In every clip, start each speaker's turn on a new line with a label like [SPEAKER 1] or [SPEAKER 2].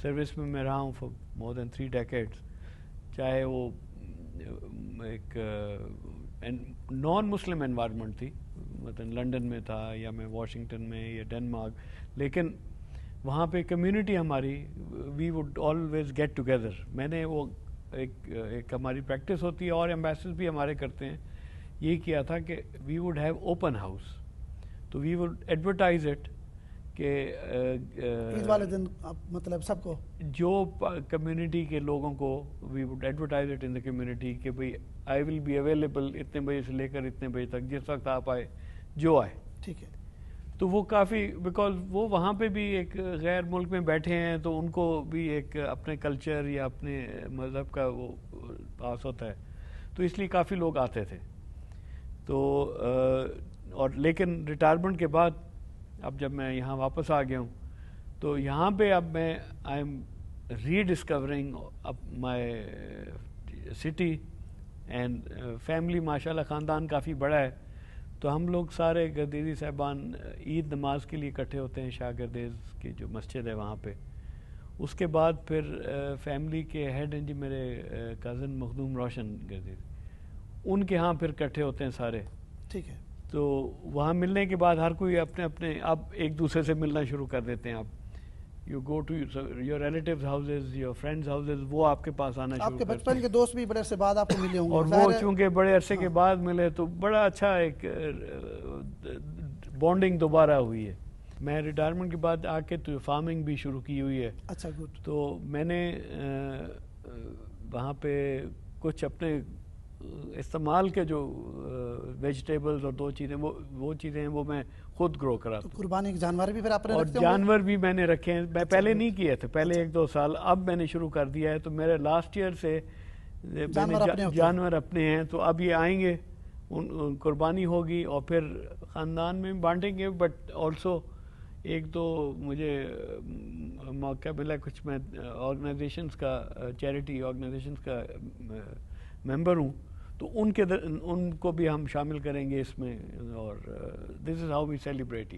[SPEAKER 1] Service میں رہا ہوں فار مور دین 3 decades. چاہے وہ ایک نان مسلم انوائرمنٹ تھی, مثلاً لنڈن میں تھا یا میں واشنگٹن میں یا ڈنمارک, لیکن وہاں پہ کمیونٹی ہماری we would always get together. میں نے وہ ایک ہماری پریکٹس ہوتی ہے اور ایمبیسڈرز بھی ہمارے کرتے ہیں, یہ کیا تھا کہ we would have open house. تو وی وڈ ایڈورٹائز اٹ کہ
[SPEAKER 2] عید والے دن مطلب سب کو,
[SPEAKER 1] جو کمیونٹی کے لوگوں کو we would advertise it in the community کہ بھئی آئی ول بی اویلیبل اتنے بجے سے لے کر اتنے بجے تک, جس وقت آپ آئے جو آئے.
[SPEAKER 2] ٹھیک ہے.
[SPEAKER 1] تو وہ کافی, بیکاز وہ وہاں پہ بھی ایک غیر ملک میں بیٹھے ہیں تو ان کو بھی ایک اپنے کلچر یا اپنے مذہب کا وہ پاس ہوتا ہے, تو اس لیے کافی لوگ آتے تھے. تو اور لیکن ریٹائرمنٹ کے بعد اب جب میں یہاں واپس آ گیا ہوں تو یہاں پہ اب میں I am rediscovering my city and family. ماشاء اللہ خاندان کافی بڑا ہے, تو ہم لوگ سارے گردیزی صاحبان عید نماز کے لیے اکٹھے ہوتے ہیں شاہ گردیز کی جو مسجد ہے وہاں پہ. اس کے بعد پھر فیملی کے ہیڈ ہیں جی میرے کزن مخدوم روشن گردیز, ان کے ہاں پھر اکٹھے ہوتے ہیں سارے.
[SPEAKER 2] ٹھیک ہے.
[SPEAKER 1] تو وہاں ملنے کے بعد ہر کوئی اپنے اپنے اب ایک دوسرے سے ملنا شروع کر دیتے ہیں. آپ you go to your relatives houses, your friends houses, وہ آپ کے پاس آنا شروع
[SPEAKER 2] آپ کے
[SPEAKER 1] کرتے
[SPEAKER 2] بچپن کے دوست بھی بڑے عرصے بعد آپ کو ملے ہوں گے,
[SPEAKER 1] اور وہ چونکہ بڑے عرصے کے بعد ملے تو بڑا اچھا ایک بانڈنگ دوبارہ ہوئی ہے. میں ریٹائرمنٹ کے بعد آ کے تو فارمنگ بھی شروع کی ہوئی ہے.
[SPEAKER 2] اچھا گڈ.
[SPEAKER 1] تو میں نے وہاں پہ کچھ اپنے استعمال کے جو ویجیٹیبلز اور 2 چیزیں وہ چیزیں ہیں وہ میں خود گرو کرا.
[SPEAKER 2] تو قربانی کے جانور بھی پھر آپ نے
[SPEAKER 1] اور
[SPEAKER 2] رکھتے ہوں گے؟
[SPEAKER 1] جانور بھی میں نے رکھے ہیں. میں پہلے نہیں کیے تھے, پہلے 1-2 سال, اب میں نے شروع کر دیا ہے. تو میرے لاسٹ ایئر سے جانور اپنے ہیں. تو اب یہ آئیں گے, قربانی ہوگی اور پھر خاندان میں بانٹیں گے. بٹ آلسو 1-2 مجھے موقع ملا, کچھ میں آرگنائزیشنز کا, چیریٹی آرگنائزیشنز کا ممبر ہوں, تو ان کو بھی ہم شامل کریں گے اس میں. اور this is how we celebrate.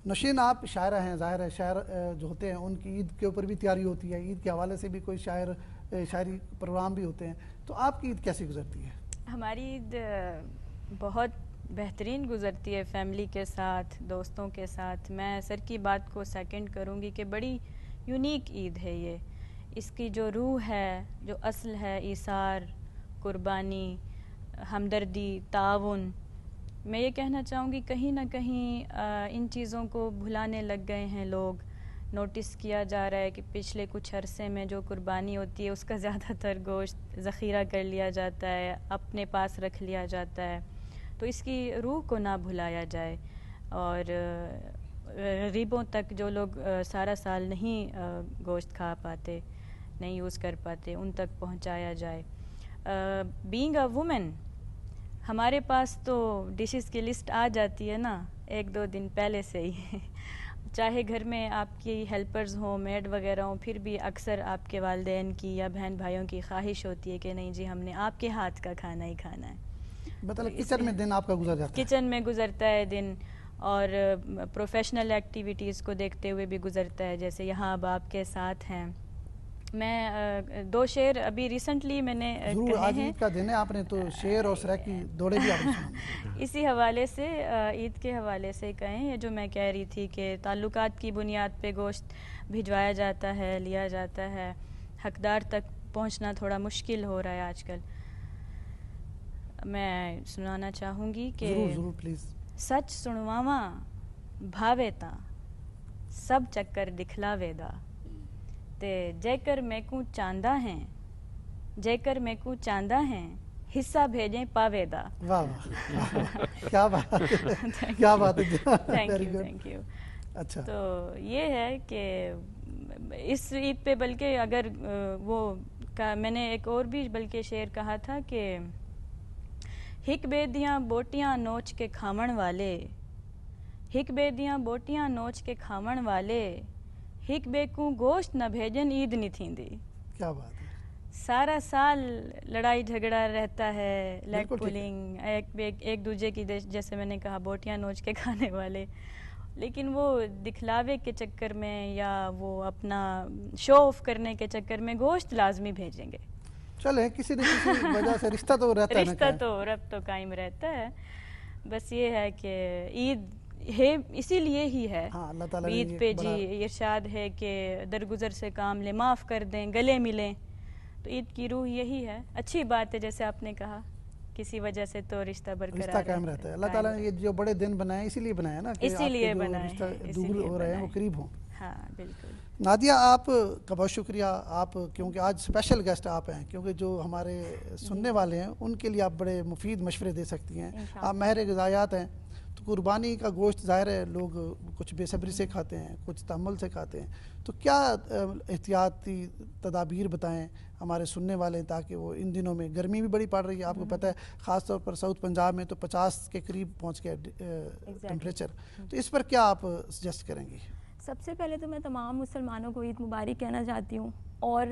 [SPEAKER 2] Nausheen آپ شاعرہ ہیں, ظاہر ہے شاعر جو ہوتے ہیں ان کی عید کے اوپر بھی تیاری ہوتی ہے, عید کے حوالے سے بھی کوئی شاعری پروگرام بھی ہوتے ہیں, تو آپ کی عید کیسی گزرتی ہے؟
[SPEAKER 3] ہماری عید بہت بہترین گزرتی ہے, فیملی کے ساتھ, دوستوں کے ساتھ. میں سر کی بات کو سیکنڈ کروں گی کہ بڑی یونیک عید ہے یہ. اس کی جو روح ہے, جو اصل ہے, ایثار, قربانی, ہمدردی, تعاون, میں یہ کہنا چاہوں گی کہیں نہ کہیں ان چیزوں کو بھلانے لگ گئے ہیں لوگ. نوٹس کیا جا رہا ہے کہ پچھلے کچھ عرصے میں جو قربانی ہوتی ہے اس کا زیادہ تر گوشت ذخیرہ کر لیا جاتا ہے, اپنے پاس رکھ لیا جاتا ہے. تو اس کی روح کو نہ بھلایا جائے, اور غریبوں تک جو لوگ سارا سال نہیں گوشت کھا پاتے, نہیں یوز کر پاتے, ان تک پہنچایا جائے. بینگ اے وومن, ہمارے پاس تو ڈشز کی لسٹ آ جاتی ہے نا 1-2 دن پہلے سے ہی. چاہے گھر میں آپ کی ہیلپرز ہوں, میڈ وغیرہ ہوں, پھر بھی اکثر آپ کے والدین کی یا بہن بھائیوں کی خواہش ہوتی ہے کہ نہیں جی ہم نے آپ کے ہاتھ کا کھانا ہی کھانا ہے.
[SPEAKER 2] مطلب کچن میں دن آپ کا گزر جاتا ہے؟
[SPEAKER 3] کچن میں گزرتا ہے دن, اور پروفیشنل ایکٹیویٹیز کو دیکھتے ہوئے بھی گزرتا ہے. جیسے یہاں اب آپ کے ساتھ ہیں, میں 2 شعر ابھی ریسنٹلی میں نے
[SPEAKER 2] ضرور, آج عید کا دن ہے, آپ نے تو شعر اور سرہ کی دوڑے بھی آپ نے سنا.
[SPEAKER 3] اسی حوالے سے, عید کے حوالے سے کہیں, یہ جو میں کہہ رہی تھی کہ تعلقات کی بنیاد پہ گوشت بھجوایا جاتا ہے, لیا جاتا ہے, حقدار تک پہنچنا تھوڑا مشکل ہو رہا ہے آج کل. میں سنانا چاہوں گی کہ
[SPEAKER 2] ضرور پلیز.
[SPEAKER 3] سچ سنواواں بھاوے تاں سب چکر دکھلاوے دا, تے جے کر میں کو چاندہ ہیں, جے کر میں کو چاندہ ہیں, حصہ بھیجیں پاوے دا.
[SPEAKER 2] واہ واہ, کیا بات ہے, کیا بات ہے.
[SPEAKER 3] Thank you. اچھا, تو یہ ہے کہ اس عید پہ بلکہ اگر وہ میں نے ایک اور بھی بلکہ شعر کہا تھا کہ ہک بے دیاں بوٹیاں نوچ کے کھاون والے, ہک بے دیاں بوٹیاں نوچ کے کھاون والے, ہک بے کو گوشت نہ بھیجن عید نہیں تھیندی.
[SPEAKER 2] کیا بات ہے.
[SPEAKER 3] سارا سال لڑائی جھگڑا رہتا ہے, لیگ پولنگ, ایک دوسرے کی, جیسے میں نے کہا بوٹیاں نوچ کے کھانے والے, لیکن وہ دکھلاوے کے چکر میں یا وہ اپنا شو آف کرنے کے چکر میں گوشت لازمی بھیجیں گے.
[SPEAKER 2] چلے کسی نہ کسی وجہ سے رشتہ تو رہتا ہے نا.
[SPEAKER 3] رشتہ تو رب تو قائم رہتا ہے. بس یہ ہے کہ عید ہے اسی لیے ہی ہے.
[SPEAKER 2] ہاں اللہ تعالیٰ نے
[SPEAKER 3] عید پہ جی ارشاد ہے کہ درگزر سے کام لیں, معاف کر دیں, گلے ملیں. تو عید کی روح یہی ہے. اچھی بات ہے جیسے آپ نے کہا, کسی وجہ سے تو رشتہ برقرار
[SPEAKER 2] قائم رہتا ہے. اللہ تعالیٰ نے یہ جو بڑے دن بنائے اسی لیے بنایا نا,
[SPEAKER 3] اسی لیے بنائے,
[SPEAKER 2] دور ہو رہے ہیں وہ قریب ہوں.
[SPEAKER 3] ہاں بالکل.
[SPEAKER 2] نادیہ آپ کا بہت شکریہ, آپ کیونکہ آج اسپیشل گیسٹ آپ ہیں, کیونکہ جو ہمارے سننے والے ہیں ان کے لیے آپ بڑے مفید مشورے دے سکتی ہیں. آپ ماہر غذائیات ہیں, تو قربانی کا گوشت ظاہر ہے لوگ کچھ بے صبری سے کھاتے ہیں, کچھ تحمل سے کھاتے ہیں, تو کیا احتیاطی تدابیر بتائیں ہمارے سننے والے تاکہ وہ ان دنوں میں گرمی بھی بڑی پڑ رہی ہے, آپ کو پتہ ہے خاص طور پر ساؤتھ پنجاب میں تو 50 کے قریب پہنچ گیا ٹیمپریچر, تو اس پر کیا آپ سجیسٹ کریں گی؟
[SPEAKER 4] سب سے پہلے تو میں تمام مسلمانوں کو عید مبارک کہنا چاہتی ہوں, اور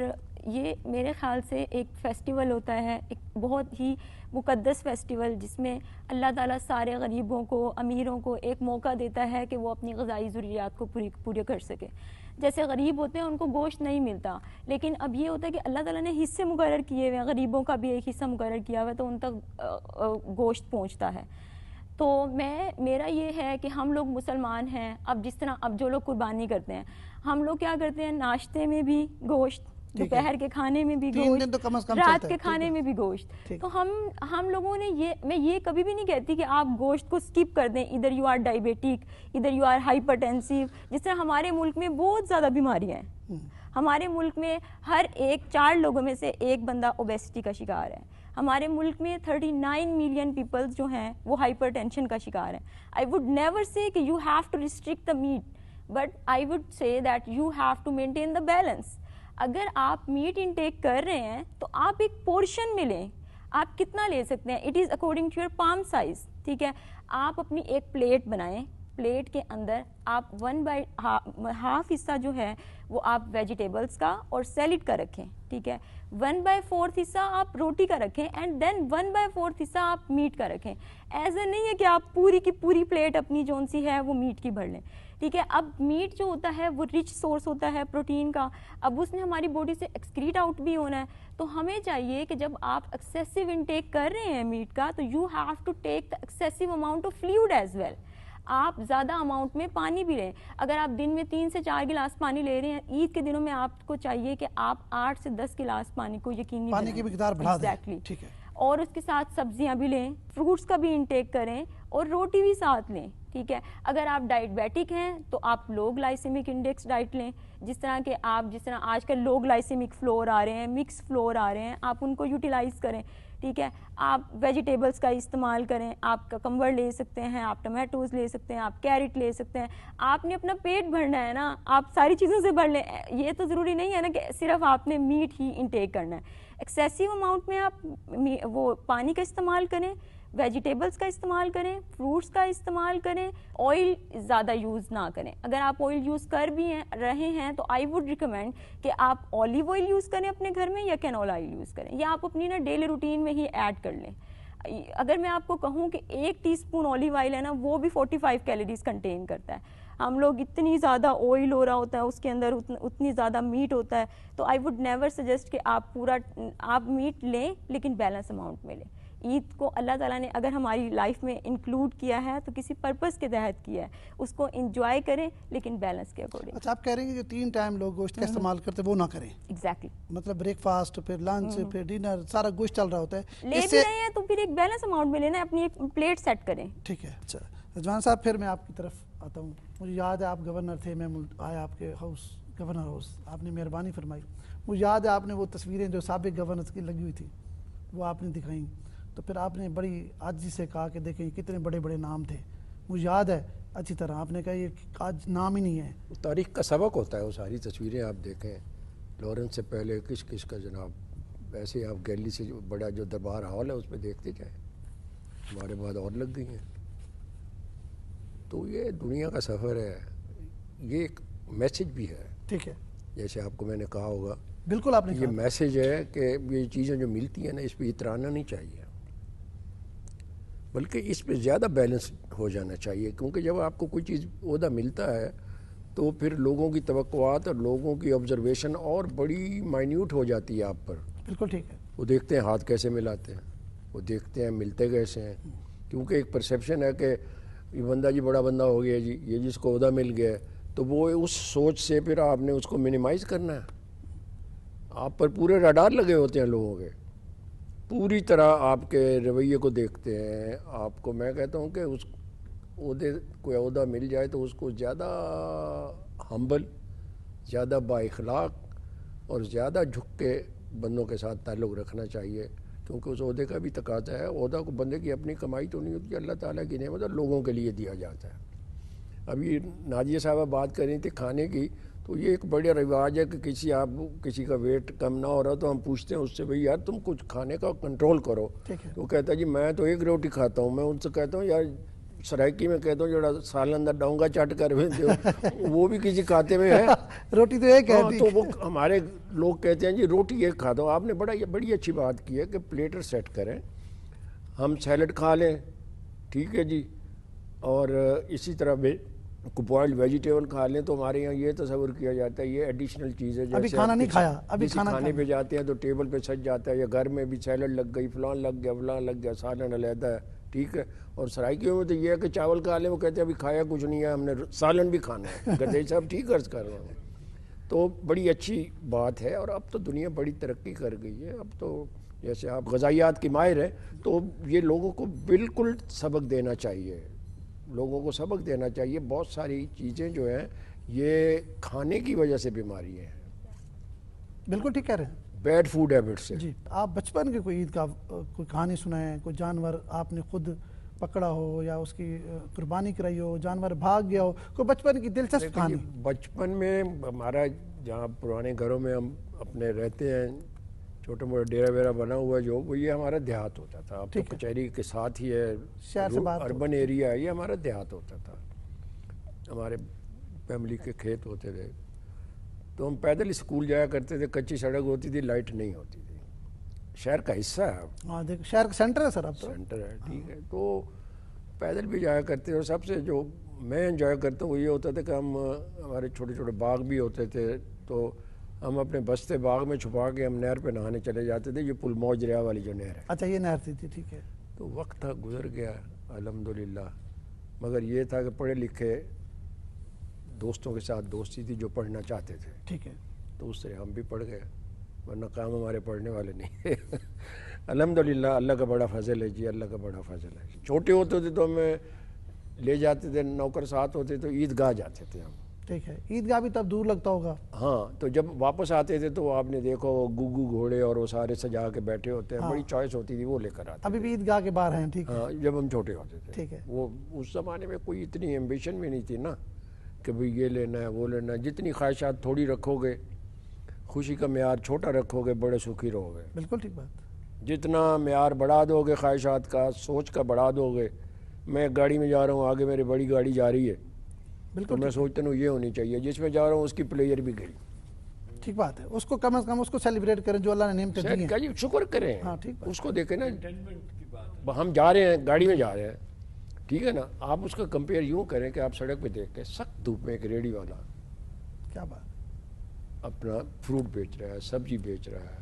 [SPEAKER 4] یہ میرے خیال سے ایک فیسٹیول ہوتا ہے, ایک بہت ہی مقدس فیسٹیول, جس میں اللہ تعالیٰ سارے غریبوں کو, امیروں کو ایک موقع دیتا ہے کہ وہ اپنی غذائی ضروریات کو پورے کر سکے. جیسے غریب ہوتے ہیں ان کو گوشت نہیں ملتا, لیکن اب یہ ہوتا ہے کہ اللہ تعالیٰ نے حصے مقرر کیے ہوئے ہیں, غریبوں کا بھی ایک حصہ مقرر کیا ہوا ہے, تو ان تک گوشت پہنچتا ہے. تو میرا یہ ہے کہ ہم لوگ مسلمان ہیں, اب جس طرح اب جو لوگ قربانی کرتے ہیں, ہم لوگ کیا کرتے ہیں, ناشتے میں بھی گوشت, دوپہر کے کھانے میں بھی گوشت, رات کے کھانے میں بھی گوشت. تو ہم لوگوں نے میں یہ کبھی بھی نہیں کہتی کہ آپ گوشت کو سکپ کر دیں, ادھر یو آر ڈائبیٹک, ادھر یو آر ہائپر ٹینسیو. جس طرح ہمارے ملک میں بہت زیادہ بیماریاں ہیں, ہمارے ملک میں ہر 4 لوگوں میں سے ایک بندہ اوبیسٹی کا شکار ہے. ہمارے ملک میں 39 ملین پیپلز جو ہیں وہ ہائپر ٹینشن کا شکار ہیں. I would never say کہ you have to restrict the meat, but I would say that you have to maintain the balance. اگر آپ میٹ انٹیک کر رہے ہیں تو آپ ایک پورشن میں لیں, آپ کتنا لے سکتے ہیں, it is according to your palm size. ٹھیک ہے, آپ اپنی ایک پلیٹ بنائیں, پلیٹ کے اندر آپ 1/2 حصہ جو ہے وہ آپ ویجیٹیبلس کا اور سیلڈ کا رکھیں. ٹھیک ہے, 1/4 حصہ آپ روٹی کا رکھیں, اینڈ دین 1/4 حصہ آپ میٹ کا رکھیں. ایسا نہیں ہے کہ آپ پوری کی پوری پلیٹ اپنی جون سی ہے وہ میٹ کی بھر لیں. ٹھیک ہے, اب میٹ جو ہوتا ہے وہ رچ سورس ہوتا ہے پروٹین کا, اب اس نے ہماری باڈی سے ایکسکریٹ آؤٹ بھی ہونا ہے. تو ہمیں چاہیے کہ جب آپ ایکسیسو انٹیک کر رہے ہیں میٹ کا, تو you have to take the excessive amount of fluid as well. آپ زیادہ اماؤنٹ میں پانی بھی لیں. اگر آپ دن میں 3 سے 4 گلاس پانی لے رہے ہیں, عید کے دنوں میں آپ کو چاہیے کہ آپ 8 سے 10 گلاس پانی کو یقینی
[SPEAKER 2] پانی کی مقدار بڑھا دیں.
[SPEAKER 4] ٹھیک ہے, اور اس کے ساتھ سبزیاں بھی لیں, فروٹس کا بھی انٹیک کریں, اور روٹی بھی ساتھ لیں. ٹھیک ہے, اگر آپ ڈائبیٹک ہیں تو آپ لو گلائسیمک انڈیکس ڈائٹ لیں, جس طرح آج کل لو گلائسیمک فلور آ رہے ہیں, مکس فلور آ رہے ہیں, آپ ان کو یوٹیلائز کریں. ٹھیک ہے, آپ ویجیٹیبلس کا استعمال کریں, آپ ککمبر لے سکتے ہیں, آپ ٹمیٹوز لے سکتے ہیں, آپ کیرٹ لے سکتے ہیں. آپ نے اپنا پیٹ بھرنا ہے نا, آپ ساری چیزوں سے بھر لیں. یہ تو ضروری نہیں ہے نا کہ صرف آپ نے میٹ ہی انٹیک کرنا ہے. ایکسیسو اماؤنٹ میں آپ وہ پانی کا استعمال کریں, ویجیٹیبلس کا استعمال کریں, فروٹس کا استعمال کریں, آئل زیادہ یوز نہ کریں. اگر آپ آئل یوز کر بھی رہے ہیں تو آئی ووڈ ریکمینڈ کہ آپ اولیو آئل یوز کریں اپنے گھر میں, یا کینولا آئل یوز کریں, یا آپ اپنی ڈیلی روٹین میں ہی ایڈ کر لیں. اگر میں آپ کو کہوں کہ 1 ٹی اسپون اولیو آئل ہے نا, وہ بھی 45 کیلوریز کنٹین کرتا ہے. ہم لوگ اتنی زیادہ آئل ہو رہا ہوتا ہے, اس کے اندر اتنی زیادہ میٹ ہوتا ہے, تو آئی ووڈ نیور سجیسٹ کہ آپ میٹ لیں, لیکن بیلنس اماؤنٹ میں لیں. عید کو اللہ تعالیٰ نے اگر ہماری لائف میں انکلوڈ کیا ہے تو کسی پرپس کے تحت کیا ہے, اس کو انجوائے کریں لیکن بیلنس کے اکارڈنگ.
[SPEAKER 2] اچھا, آپ کہہ رہے ہیں کہ جو 3 ٹائم لوگ گوشت کا استعمال کرتے وہ نہ کریں.
[SPEAKER 4] ایگزیکٹلی,
[SPEAKER 2] مطلب بریک فاسٹ, پھر لنچ, پھر ڈنر, سارا گوشت چل رہا ہوتا ہے.
[SPEAKER 4] لے بھی رہے ہیں تو پھر ایک بیلنس اماؤنٹ میں لینا ہے, اپنی ایک پلیٹ سیٹ کریں.
[SPEAKER 2] ٹھیک ہے. اچھا رضوان صاحب, پھر میں آپ کی طرف آتا ہوں. مجھے یاد ہے آپ گورنر تھے, میں آیا آپ کے ہاؤس, گورنر ہاؤس, آپ نے مہربانی فرمائی. مجھے یاد ہے آپ نے وہ تصویریں جو سابق گورنرز کی لگی ہوئی تھی وہ آپ نے دکھائیں, تو پھر آپ نے بڑی عاجزی سے کہا کہ دیکھیں کتنے بڑے بڑے نام تھے. مجھے یاد ہے اچھی طرح آپ نے کہا یہ آج نام ہی نہیں ہے.
[SPEAKER 5] تاریخ کا سبق ہوتا ہے. وہ ساری تصویریں آپ دیکھیں, لارنس سے پہلے کس کا جناب, ویسے آپ گیلری سے جو بڑا جو دربار ہال ہے اس پہ دیکھتے جائیں, ہمارے بعد اور لگ گئی ہیں. تو یہ دنیا کا سفر ہے, یہ ایک میسج بھی ہے.
[SPEAKER 2] ٹھیک ہے,
[SPEAKER 5] جیسے آپ کو میں نے کہا ہوگا,
[SPEAKER 2] بالکل آپ نے
[SPEAKER 5] یہ میسج ہے کہ یہ چیزیں جو ملتی ہیں نا, اس پہ اترانا نہیں چاہیے. بلکہ اس پہ زیادہ بیلنس ہو جانا چاہیے، کیونکہ جب آپ کو کوئی چیز عہدہ ملتا ہے تو پھر لوگوں کی توقعات اور لوگوں کی آبزرویشن اور بڑی مائنیوٹ ہو جاتی ہے آپ پر.
[SPEAKER 2] بالکل ٹھیک ہے.
[SPEAKER 5] وہ دیکھتے ہیں ہاتھ کیسے ملاتے ہیں، وہ دیکھتے ہیں ملتے کیسے ہیں، کیونکہ ایک پرسیپشن ہے کہ یہ بندہ جی بڑا بندہ ہو گیا جی، یہ جس کو عہدہ مل گیا ہے، تو وہ اس سوچ سے پھر آپ نے اس کو منیمائز کرنا ہے. آپ پر پورے رڈار لگے ہوتے ہیں لوگوں کے، پوری طرح آپ کے رویے کو دیکھتے ہیں. آپ کو میں کہتا ہوں کہ اس عہدے کوئی عہدہ مل جائے تو اس کو زیادہ ہمبل، زیادہ با اخلاق اور زیادہ جھک کے بندوں کے ساتھ تعلق رکھنا چاہیے، کیونکہ اس عہدے کا بھی تقاضا ہے. عہدہ کو بندے کی اپنی کمائی تو نہیں ہوتی، اللہ تعالیٰ کی نعمت اور لوگوں کے لیے دیا جاتا ہے. ابھی نازیہ صاحبہ بات کر رہی تھی کھانے کی، تو یہ ایک بڑا رواج ہے کہ کسی کا ویٹ کم نہ ہو رہا تو ہم پوچھتے ہیں اس سے بھئی یار تم کچھ کھانے کا کنٹرول کرو. تو کہتا ہے جی میں تو ایک روٹی کھاتا ہوں. میں ان سے کہتا ہوں یار سرائکی میں کہتا ہوں جو سال اندر ڈونگا چٹ کر وہ بھی کسی کھاتے میں ہے.
[SPEAKER 2] روٹی تو ایک ہے.
[SPEAKER 5] تو وہ ہمارے لوگ کہتے ہیں جی روٹی ایک کھاتا ہوں. آپ نے بڑی اچھی بات کی ہے کہ پلیٹر سیٹ کریں، ہم سیلڈ کھا لیں، ٹھیک ہے جی، اور اسی طرح بوائلڈ ویجیٹیبل کھا لیں. تو ہمارے یہاں یہ تصور کیا جاتا ہے یہ ایڈیشنل چیز ہے.
[SPEAKER 2] ابھی کھانا نہیں کھایا، ابھی
[SPEAKER 5] کھانے پہ جاتے ہیں تو ٹیبل پہ سج جاتا ہے، یا گھر میں بھی سیلڈ لگ گئی، فلان لگ گیا، فلان لگ گیا، سالن علیحدہ ہے، ٹھیک ہے. اور سرائکیوں میں تو یہ ہے کہ چاول کھا لیں، وہ کہتے ہیں ابھی کھایا کچھ نہیں ہے، ہم نے سالن بھی کھانا ہے. گدے صاحب ٹھیک عرض کر رہا ہوں. تو بڑی اچھی بات ہے. اور اب تو دنیا بڑی ترقی کر گئی ہے. اب تو جیسے آپ غذائیات کی ماہر ہیں، تو یہ لوگوں کو بالکل سبق دینا چاہیے، لوگوں کو سبق دینا چاہیے. بہت ساری چیزیں جو ہیں یہ کھانے کی وجہ سے بیماری ہیں.
[SPEAKER 2] بالکل ٹھیک کہہ رہے ہیں.
[SPEAKER 5] بیڈ فوڈ ہیبٹ سے.
[SPEAKER 2] جی آپ بچپن کی کوئی عید کا کوئی کہانی سنائیں، کوئی جانور آپ نے خود پکڑا ہو یا اس کی قربانی کرائی ہو، جانور بھاگ گیا ہو، کوئی بچپن کی دلچسپ کہانی.
[SPEAKER 5] بچپن میں ہمارا جہاں پرانے گھروں میں ہم اپنے رہتے ہیں، چھوٹا موٹا ڈیرا ویرا بنا ہوا جو وہ یہ ہمارا دیہات ہوتا تھا. اب تو کچہری کے ساتھ ہی ہے،
[SPEAKER 2] شہر سے باہر
[SPEAKER 5] اربن ایریا ہے، یہ ہمارا دیہات ہوتا تھا. ہمارے فیملی کے کھیت ہوتے تھے، تو ہم پیدل اسکول جایا کرتے تھے. کچی سڑک ہوتی تھی، لائٹ نہیں ہوتی تھی. شہر کا حصہ ہے.
[SPEAKER 2] ہاں دیکھ شہر کا سینٹر ہے سر. اب تو
[SPEAKER 5] سینٹر ہے، ٹھیک ہے. تو پیدل بھی جایا کرتے. اور سب سے جو میں انجوائے کرتا ہوں وہ یہ ہوتا تھا کہ ہمارے چھوٹے چھوٹے باغ بھی ہوتے تھے، تو ہم اپنے بستے باغ میں چھپا کے ہم نہر پہ نہانے چلے جاتے تھے. یہ پل موج دریا والی جو نہر ہے.
[SPEAKER 2] اچھا یہ نہر تھی. ٹھیک ہے.
[SPEAKER 5] تو وقت تھا گزر گیا الحمدللہ. مگر یہ تھا کہ پڑھے لکھے دوستوں کے ساتھ دوستی تھی جو پڑھنا چاہتے تھے.
[SPEAKER 2] ٹھیک ہے.
[SPEAKER 5] تو اس سے ہم بھی پڑھ گئے، ورنہ کام ہمارے پڑھنے والے نہیں. الحمدللہ اللہ کا بڑا فضل ہے جی، اللہ کا بڑا فضل ہے. چھوٹے ہوتے تھے تو ہمیں لے جاتے تھے، نوکر ساتھ ہوتے تو عیدگاہ جاتے تھے ہم.
[SPEAKER 2] ٹھیک ہے. عیدگاہ بھی تب دور لگتا ہوگا.
[SPEAKER 5] ہاں تو جب واپس آتے تھے تو آپ نے دیکھا وہ گگو گھوڑے اور وہ سارے سجا کے بیٹھے ہوتے ہیں. بڑی چوائس ہوتی تھی، وہ لے کر آتے.
[SPEAKER 2] ابھی بھی عیدگاہ کے باہر ہیں. ٹھیک ہے.
[SPEAKER 5] ہاں جب ہم چھوٹے ہوتے تھے.
[SPEAKER 2] ٹھیک ہے.
[SPEAKER 5] وہ اس زمانے میں کوئی اتنی ایمبیشن بھی نہیں تھی نا کہ بھئی یہ لینا ہے وہ لینا ہے. جتنی خواہشات تھوڑی رکھو گے، خوشی کا معیار چھوٹا رکھو گے، بڑے سکھی رہو گے.
[SPEAKER 2] بالکل ٹھیک بات.
[SPEAKER 5] جتنا معیار بڑھا دو گے خواہشات کا، سوچ کا بڑھا دو گے. میں گاڑی میں جا رہا ہوں، آگے میری بڑی گاڑی جا رہی ہے، تو میں سوچتا ہوں یہ ہونی چاہیے. جس میں جا رہا ہوں اس کی پلیئر بھی گئی.
[SPEAKER 2] ٹھیک بات ہے. اس کو کم از کم اس کو سیلیبریٹ کریں جو اللہ نے نعمتیں دی ہیں.
[SPEAKER 5] شکر کریں.
[SPEAKER 2] ہاں ٹھیک بات.
[SPEAKER 5] اس کو دیکھیں نا، ہم جا رہے ہیں گاڑی میں جا رہے ہیں، ٹھیک ہے نا. آپ اس کا کمپیئر یوں کریں کہ آپ سڑک پہ دیکھ کے سخت دھوپ میں ایک ریڑھی والا
[SPEAKER 2] کیا بات
[SPEAKER 5] اپنا فروٹ بیچ رہا ہے، سبزی بیچ رہا ہے.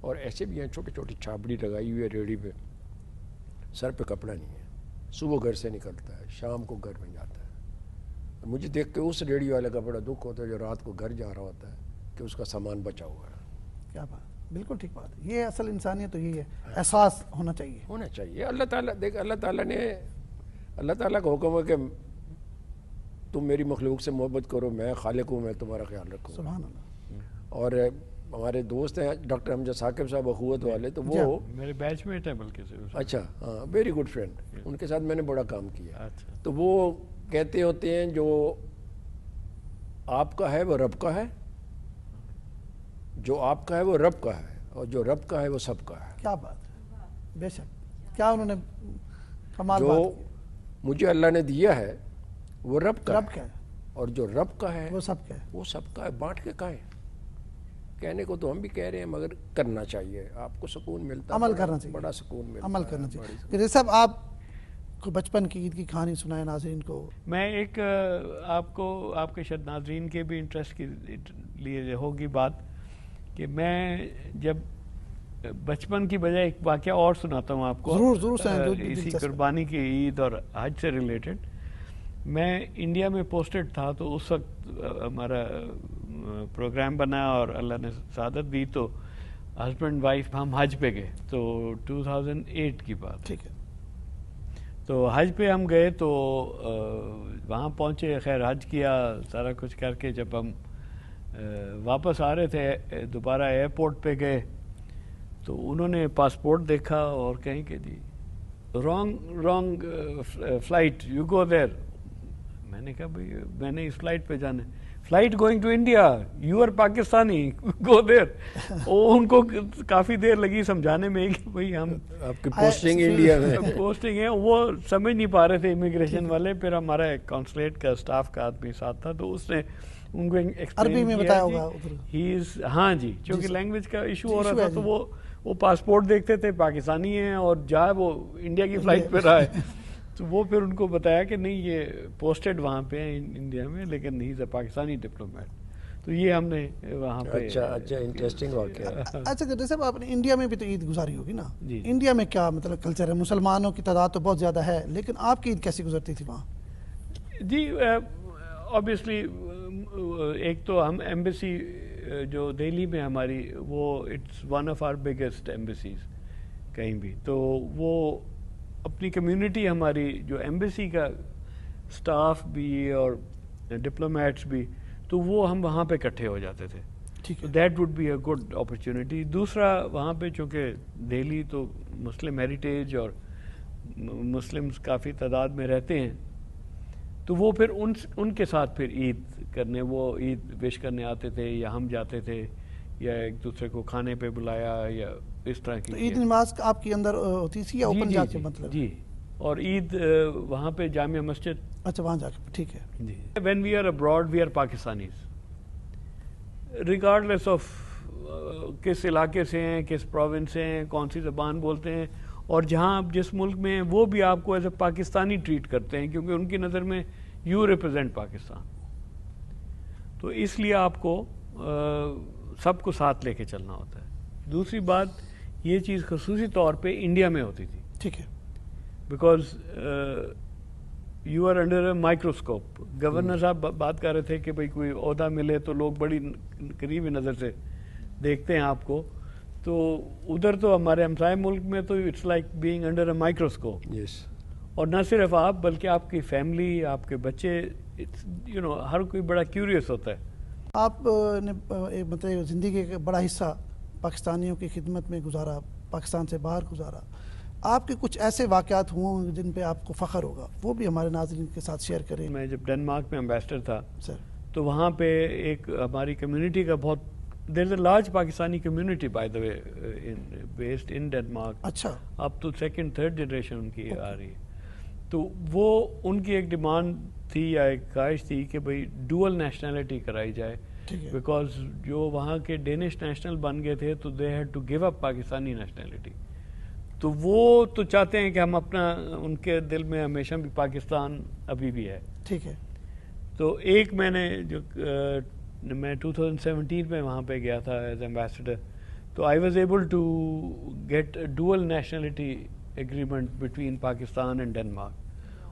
[SPEAKER 5] اور ایسے بھی ہیں چھوٹی چھوٹی چھاپڑی لگائی ہوئی ہے ریڑھی پہ، سر پہ کپڑا نہیں ہے، صبح گھر سے نکلتا ہے، شام کو گھر میں جاتا ہے. مجھے دیکھ کے اس ریڑھی والے کا بڑا دکھ ہوتا ہے جو رات کو گھر جا رہا ہوتا ہے کہ اس کا سامان بچا ہوا ہے.
[SPEAKER 2] کیا بات. بالکل ٹھیک بات. یہ اصل انسانیت تو یہی ہے، احساس ہونا چاہیے.
[SPEAKER 5] اللہ تعالیٰ دیکھ، اللہ تعالیٰ کا حکم ہے کہ تم میری مخلوق سے محبت کرو، میں خالق ہوں، میں تمہارا خیال رکھوں.
[SPEAKER 2] سبحان اللہ.
[SPEAKER 5] اور ہمارے دوست ہیں ڈاکٹر امجد ثاقب صاحب اخوت والے، تو وہ
[SPEAKER 1] میرے بیچ میٹ ہیں بلکہ سے.
[SPEAKER 5] اچھا ہاں، ویری گڈ فرینڈ. ان کے ساتھ میں نے بڑا کام کیا. تو وہ کہتے ہوتے ہیں جو آپ کا ہے وہ رب کا ہے، جو آپ کا ہے وہ رب کا ہے، اور جو رب کا ہے وہ سب کا ہے.
[SPEAKER 2] کیا بات ہے. بے شک. کیا انہوں نے کمال بات
[SPEAKER 5] جو مجھے اللہ نے دیا ہے وہ رب کا
[SPEAKER 2] ہے،
[SPEAKER 5] اور جو رب کا ہے
[SPEAKER 2] وہ سب کا ہے.
[SPEAKER 5] وہ سب کا ہے. بانٹ کے کھائیں. کہنے کو تو ہم بھی کہہ رہے ہیں مگر کرنا چاہیے. آپ کو سکون ملتا ہے،
[SPEAKER 2] عمل کرنا چاہیے.
[SPEAKER 5] بڑا سکون ملتا ہے.
[SPEAKER 2] عمل کرنا چاہیے. جیسے صاحب آپ کوئی بچپن کی عید کی کہانی سنائے ناظرین کو.
[SPEAKER 1] میں ایک آپ کو آپ کے شاید ناظرین کے بھی انٹرسٹ کے لیے ہوگی بات کہ میں جب بچپن کی بجائے ایک واقعہ اور سناتا ہوں آپ کو.
[SPEAKER 2] ضرور
[SPEAKER 1] اسی قربانی کی عید اور حج سے ریلیٹڈ. میں انڈیا میں پوسٹڈ تھا تو اس وقت ہمارا پروگرام بنا اور اللہ نے سعادت دی تو ہسبینڈ وائف ہم حج پہ گئے. تو 2008 کی بات.
[SPEAKER 2] ٹھیک ہے.
[SPEAKER 1] تو حج پہ ہم گئے تو وہاں پہنچے, خیر حج کیا سارا کچھ کر کے جب ہم واپس آ رہے تھے دوبارہ ایئرپورٹ پہ گئے تو انہوں نے پاسپورٹ دیکھا اور کہیں کہ جی رانگ فلائٹ, یو گو دیر. میں نے کہا بھائی میں نے اس فلائٹ پہ جانا ہے. Flight going to India, you are Pakistani, go there. ان کو کافی دیر لگی سمجھانے میں کہ بھائی ہم
[SPEAKER 5] آپ کی پوسٹنگ انڈیا میں
[SPEAKER 1] پوسٹنگ ہے. وہ سمجھ نہیں پا رہے تھے امیگریشن والے. پھر ہمارا کانسولیٹ کا اسٹاف کا آدمی ساتھ تھا تو اس نے ان کو
[SPEAKER 2] عربی میں بتایا ہوگا.
[SPEAKER 1] ہاں جی, چونکہ لینگویج کا ایشو ہو رہا تھا تو وہ پاسپورٹ دیکھتے تھے پاکستانی ہیں اور جائے وہ انڈیا کی فلائٹ پہ رہا ہے. تو وہ پھر ان کو بتایا کہ نہیں یہ پوسٹڈ وہاں پہ ہیں انڈیا میں لیکن ہی از اے پاکستانی ڈپلومیٹ. تو یہ ہم نے وہاں پہ
[SPEAKER 5] اچھا انٹرسٹنگ واقعہ.
[SPEAKER 2] اچھا جیسے آپ نے انڈیا میں بھی تو عید گزاری ہوگی نا.
[SPEAKER 1] جی.
[SPEAKER 2] انڈیا میں کیا مطلب کلچر ہے؟ مسلمانوں کی تعداد تو بہت زیادہ ہے لیکن آپ کی عید کیسی گزرتی تھی وہاں؟
[SPEAKER 1] جی آبویسلی ایک تو ہم ایمبیسی جو دہلی میں ہماری وہ it's one of our biggest embassies کہیں بھی. تو وہ اپنی کمیونٹی ہماری جو ایمبیسی کا سٹاف بھی اور ڈپلومیٹس بھی تو وہ ہم وہاں پہ اکٹھے ہو جاتے تھے. That would be a good opportunity. دوسرا وہاں پہ چونکہ دہلی تو مسلم ہیریٹیج اور مسلمس کافی تعداد میں رہتے ہیں تو وہ پھر ان کے ساتھ پھر عید کرنے وہ عید وش کرنے آتے تھے یا ہم جاتے تھے یا ایک دوسرے کو کھانے پہ بلایا یا اس طرح کی.
[SPEAKER 2] عید نماز آپ کے اندر ہوتی تھی یا اوپن جا کے مطلب؟
[SPEAKER 1] جی, اور عید وہاں پہ جامع مسجد.
[SPEAKER 2] اچھا وہاں جا کے. ٹھیک ہے.
[SPEAKER 1] جی. When we are abroad we are Pakistanis regardless of کس علاقے سے ہیں, کس پروونس سے ہیں, کون سی زبان بولتے ہیں, اور جہاں آپ جس ملک میں ہیں وہ بھی آپ کو ایز اے پاکستانی ٹریٹ کرتے ہیں کیونکہ ان کی نظر میں یو ریپرزینٹ پاکستان. تو اس لیے آپ کو سب کو ساتھ لے کے چلنا ہوتا ہے. دوسری بات یہ چیز خصوصی طور پہ انڈیا میں ہوتی تھی.
[SPEAKER 2] ٹھیک ہے.
[SPEAKER 1] Because you are under a microscope. Governor صاحب بات کر رہے تھے کہ بھائی کوئی عہدہ ملے تو لوگ بڑی قریبی نظر سے دیکھتے ہیں آپ کو. تو ادھر تو ہمارے ہمسائے ملک میں تو it's like being under a microscope. اور نہ صرف آپ بلکہ آپ کی فیملی, آپ کے بچے, ہر کوئی بڑا کیوریس ہوتا ہے.
[SPEAKER 2] آپ نے مطلب زندگی کا بڑا حصہ پاکستانیوں کی خدمت میں گزارا, پاکستان سے باہر گزارا. آپ کے کچھ ایسے واقعات ہوں جن پہ آپ کو فخر ہوگا, وہ بھی ہمارے ناظرین کے ساتھ شیئر کریں.
[SPEAKER 1] میں جب ڈنمارک میں امبیسڈر تھا
[SPEAKER 2] سر
[SPEAKER 1] تو وہاں پہ ایک ہماری کمیونٹی کا بہت there is a large Pakistani community by the way based in Denmark.
[SPEAKER 2] اچھا.
[SPEAKER 1] اب تو سیکنڈ تھرڈ جنریشن ان کی آ رہی ہے. تو وہ ان کی ایک ڈیمانڈ تھی یا ایک خواہش تھی کہ بھئی ڈوئل نیشنلٹی کرائی جائے بیکاز جو وہاں کے ڈینش نیشنل بن گئے تھے تو they had to give up Pakistani nationality. تو وہ تو چاہتے ہیں کہ ہم اپنا, ان کے دل میں ہمیشہ بھی پاکستان ابھی بھی ہے.
[SPEAKER 2] ٹھیک ہے.
[SPEAKER 1] تو ایک میں نے جو میں 2017 میں وہاں پہ گیا تھا ایز ایمبیسڈر, تو I was able to get dual nationality agreement between Pakistan and Denmark.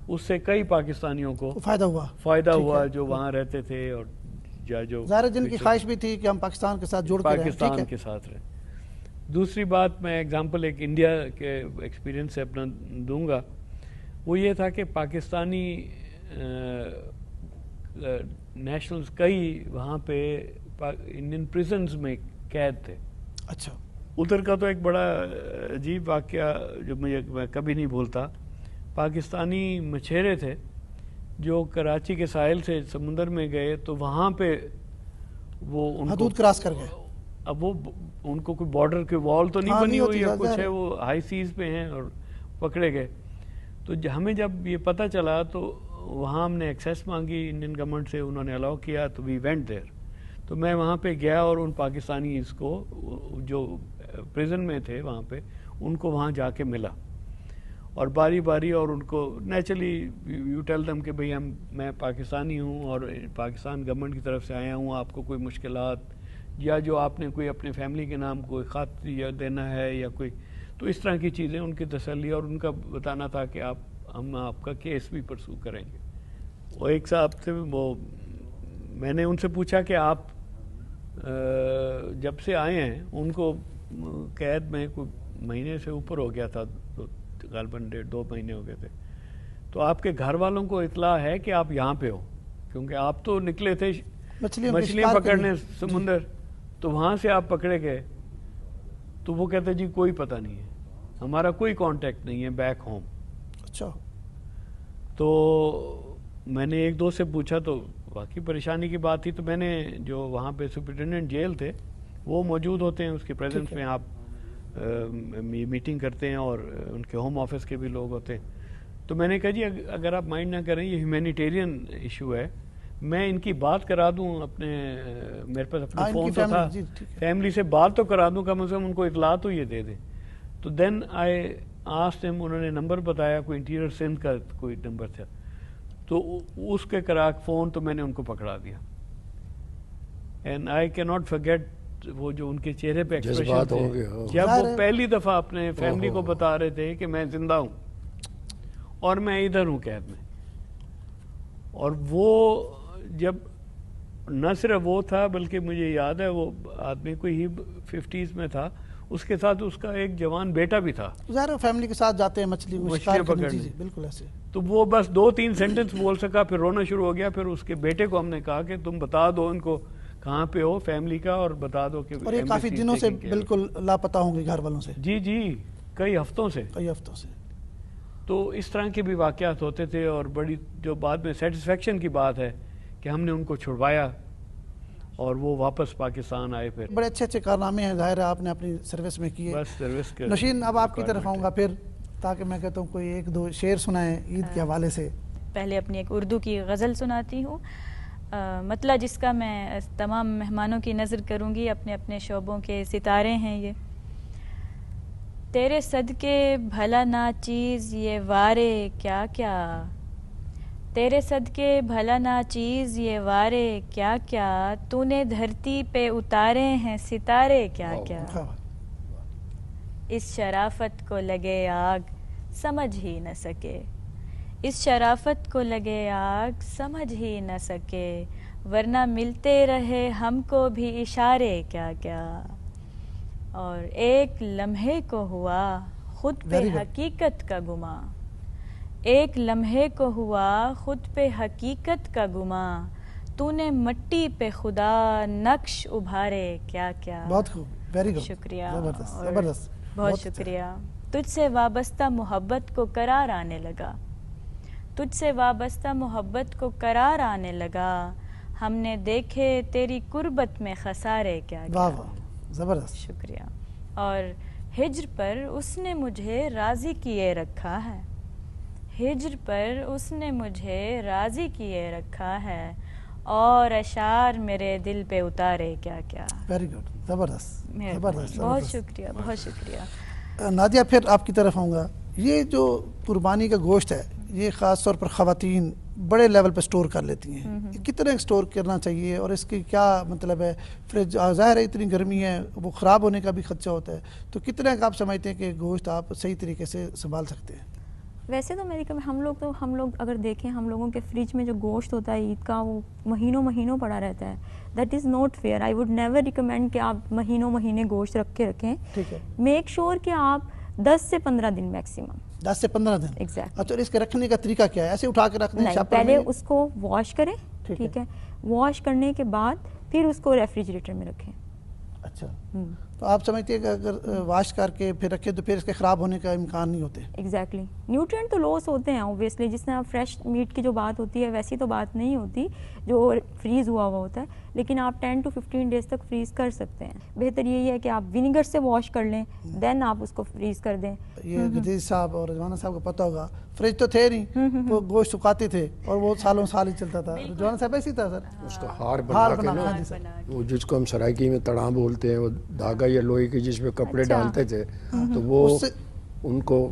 [SPEAKER 1] اس سے کئی پاکستانیوں کو فائدہ ہوا جو وہاں رہتے تھے اور جو
[SPEAKER 2] ظاہر جن کی خواہش بھی تھی کہ ہم پاکستان کے ساتھ جڑ کے رہیں.
[SPEAKER 1] پاکستان کے ساتھ رہیں. دوسری بات میں ایگزامپل ایک انڈیا کے ایکسپیرینس سے اپنا دوں گا, وہ یہ تھا کہ پاکستانی نیشنلز کئی وہاں پہ انڈین پریزنز میں قید تھے.
[SPEAKER 2] اچھا.
[SPEAKER 1] ادھر کا تو ایک بڑا عجیب واقعہ جو میں کبھی نہیں بھولتا. پاکستانی مچھیرے تھے جو کراچی کے ساحل سے سمندر میں گئے تو وہاں پہ وہ
[SPEAKER 2] حدود کراس کر گئے.
[SPEAKER 1] اب وہ ان کو کوئی بارڈر کے وال تو نہیں بنی ہوئی یا کچھ ہے, وہ ہائی سیز پہ ہیں اور پکڑے گئے. تو ہمیں جب یہ پتہ چلا تو وہاں ہم نے ایکسیس مانگی انڈین گورنمنٹ سے, انہوں نے الاؤ کیا تو وی وینٹ دیر. تو میں وہاں پہ گیا اور ان پاکستانیز کو جو پریزن میں تھے وہاں پہ ان کو وہاں جا کے ملا اور باری باری، اور ان کو نیچرلی یو ٹیل دم کہ بھئی میں پاکستانی ہوں اور پاکستان گورنمنٹ کی طرف سے آیا ہوں، آپ کو کوئی مشکلات یا جو آپ نے کوئی اپنے فیملی کے نام کوئی خط یا دینا ہے یا کوئی، تو اس طرح کی چیزیں ان کی تسلی اور ان کا بتانا تھا کہ ہم آپ کا کیس بھی پرسو کریں گے. وہ ایک صاحب تھے، وہ میں نے ان سے پوچھا کہ آپ جب سے آئے ہیں ان کو قید میں کوئی مہینے سے اوپر ہو گیا تھا، غالباً 1.5-2 مہینے ہو گئے تھے، تو آپ کے گھر والوں کو اطلاع ہے کہ آپ یہاں پہ ہو؟ کیونکہ آپ تو نکلے تھے مچھلیاں پکڑنے سمندر، تو وہاں سے آپ پکڑے گئے. تو وہ کہتے جی کوئی پتہ نہیں ہے، ہمارا کوئی کانٹیکٹ نہیں ہے بیک ہوم.
[SPEAKER 2] اچھا.
[SPEAKER 1] تو میں نے ایک دو سے پوچھا تو واقعی پریشانی کی بات تھی. تو میں نے جو وہاں پہ سپرنٹینڈنٹ جیل تھے وہ موجود ہوتے ہیں، اس کے پریزنس میں آپ میٹنگ کرتے ہیں، اور ان کے ہوم آفس کے بھی لوگ ہوتے ہیں. تو میں نے کہا جی اگر آپ مائنڈ نہ کریں، یہ ہیومینیٹیرین ایشو ہے، میں ان کی بات کرا دوں اپنے، میرے پاس اپنا فون تو تھا، فیملی سے بات تو کرا دوں، کم از کم ان کو اطلاع تو یہ دے دیں. تو دین آئی آسکڈ ہم، انہوں نے نمبر بتایا، کوئی انٹیریئر سندھ کا کوئی نمبر تھا، تو اس کے کرا فون تو میں نے ان کو پکڑا دیا. اینڈ آئی کی ناٹ فرگیٹ وہ جو ان کے چہرے پہ ایکسپریشن تھے جب وہ پہلی دفعہ اپنے فیملی کو بتا رہے تھے کہ میں زندہ ہوں اور میں ادھر ہوں قید میں. اور وہ جب نہ صرف وہ تھا بلکہ مجھے یاد ہے وہ آدمی کوئی ہی 50s میں تھا، اس کے ساتھ اس کا ایک جوان بیٹا بھی تھا.
[SPEAKER 2] ظاہر فیملی کے ساتھ جاتے ہیں
[SPEAKER 1] مچھلیاں پکڑنے،
[SPEAKER 2] بالکل ایسے.
[SPEAKER 1] تو وہ بس 2-3 سینٹنس بول سکا، پھر رونا شروع ہو گیا. پھر اس کے بیٹے کو ہم نے کہا کہ تم بتا دو ان کو کہاں پہ ہو فیملی کا، اور بتا دو کہ،
[SPEAKER 2] اور یہ کافی دنوں سے بالکل لاپتہ ہوں گے گھر والوں سے.
[SPEAKER 1] جی کئی ہفتوں سے. تو اس طرح کے بھی واقعات ہوتے تھے. اور بڑی جو بعد میں سیٹسفیکشن کی بات ہے کہ ہم نے ان کو چھڑوایا اور وہ واپس پاکستان آئے. پھر
[SPEAKER 2] بڑے اچھے کارنامے ہیں ظاہر ہے آپ نے اپنی سروس میں کیے.
[SPEAKER 1] بس سروس کے.
[SPEAKER 2] نشین اب آپ کی طرف آؤں گا پھر، تاکہ میں کہتا ہوں کوئی 1-2 شعر سنائیں عید کے حوالے سے.
[SPEAKER 3] پہلے اپنی ایک اردو کی غزل سناتی ہوں، مطلع جس کا میں تمام مہمانوں کی نظر کروں گی، اپنے اپنے شعبوں کے ستارے ہیں یہ. تیرے صدقے بھلا نا چیز یہ وارے کیا کیا، تیرے صدقے بھلا نا چیز یہ وارے کیا کیا، تو نے دھرتی پہ اتارے ہیں ستارے کیا کیا. اس شرافت کو لگے آگ سمجھ ہی نہ سکے، اس شرافت کو لگے آگ سمجھ ہی نہ سکے، ورنہ ملتے رہے ہم کو بھی اشارے کیا کیا. اور ایک لمحے کو ہوا خود پہ حقیقت کا گماں، ایک لمحے کو ہوا خود پہ حقیقت کا گماں، تو نے مٹی پہ خدا نقش ابھارے کیا کیا.
[SPEAKER 2] بہت خوب، ویری گڈ.
[SPEAKER 3] شکریہ،
[SPEAKER 2] زبردست.
[SPEAKER 3] بہت شکریہ. تجھ سے وابستہ محبت کو قرار آنے لگا، تجھ سے وابستہ محبت کو قرار آنے لگا، ہم نے دیکھے تیری قربت میں خسارے کیا کیا.
[SPEAKER 2] زبردست.
[SPEAKER 3] شکریہ. اور ہجر پر اس نے مجھے راضی کیے رکھا ہے، ہجر پر اس نے مجھے راضی کیے رکھا ہے، اور اشعار میرے دل پہ اتارے کیا کیا.
[SPEAKER 2] Very good. زبردست.
[SPEAKER 3] بہت شکریہ، بہت شکریہ.
[SPEAKER 2] نادیہ پھر آپ کی طرف آؤں گا. یہ جو قربانی کا گوشت ہے یہ خاص طور پر خواتین بڑے لیول پہ سٹور کر لیتی ہیں، کتنے سٹور کرنا چاہیے اور اس کی کیا مطلب ہے؟ فریج ظاہر ہے اتنی گرمی ہے وہ خراب ہونے کا بھی خدشہ ہوتا ہے، تو کتنے آپ سمجھتے ہیں کہ گوشت آپ صحیح طریقے سے سنبھال سکتے ہیں؟
[SPEAKER 4] ویسے تو ہم لوگ اگر دیکھیں، ہم لوگوں کے فریج میں جو گوشت ہوتا ہے عید کا وہ مہینوں پڑا رہتا ہے. That is not fair. I would never recommend کہ آپ مہینے گوشت رکھ کے رکھیں.
[SPEAKER 2] ٹھیک ہے.
[SPEAKER 4] میک شیور کہ آپ 10 سے 15 دن میکسیمم.
[SPEAKER 2] 10 سے 15 دن.
[SPEAKER 4] ایگزیکٹلی.
[SPEAKER 2] اچھا، اس کے رکھنے کا طریقہ کیا ہے؟ ایسے اٹھا کے رکھ دیں؟
[SPEAKER 4] پہلے اس کو واش کریں. ٹھیک ہے. واش کرنے کے بعد پھر اس کو ریفریجریٹر میں رکھیں.
[SPEAKER 2] اچھا، تو آپ سمجھتے ہیں کہ اگر واش کر کے پھر رکھے تو پھر اس کے خراب ہونے کا امکان نہیں ہوتے؟
[SPEAKER 4] ایگزیکٹلی. نیوٹرینٹ تو لاس ہوتے ہیں اوبویسلی، جس طرح فریش میٹ کی جو بات ہوتی ہے ویسی تو بات نہیں ہوتی جو فریز ہوا ہوتا ہے، لیکن آپ 10 to 15 ڈیز تک فریز کر سکتے ہیں. بہتر یہی ہے کہ آپ ونیگر سے واش کر لیں، دین آپ اس کو فریز کر دیں.
[SPEAKER 2] یہ غدیر صاحب اور رضوانہ صاحب کو پتہ ہوگا، فریج تو تھے نہیں، وہ گوشت سکھاتے تھے اور وہ سالوں سال ہی چلتا تھا. رضوانہ صاحب ایسی تھا سر،
[SPEAKER 5] اس کا ہار بنا کے نا، وہ جس کو ہم سرائکی میں تڑاں بولتے ہیں، وہ دھاگا یا لوہے کی جس میں کپڑے ڈالتے تھے، تو وہ ان کو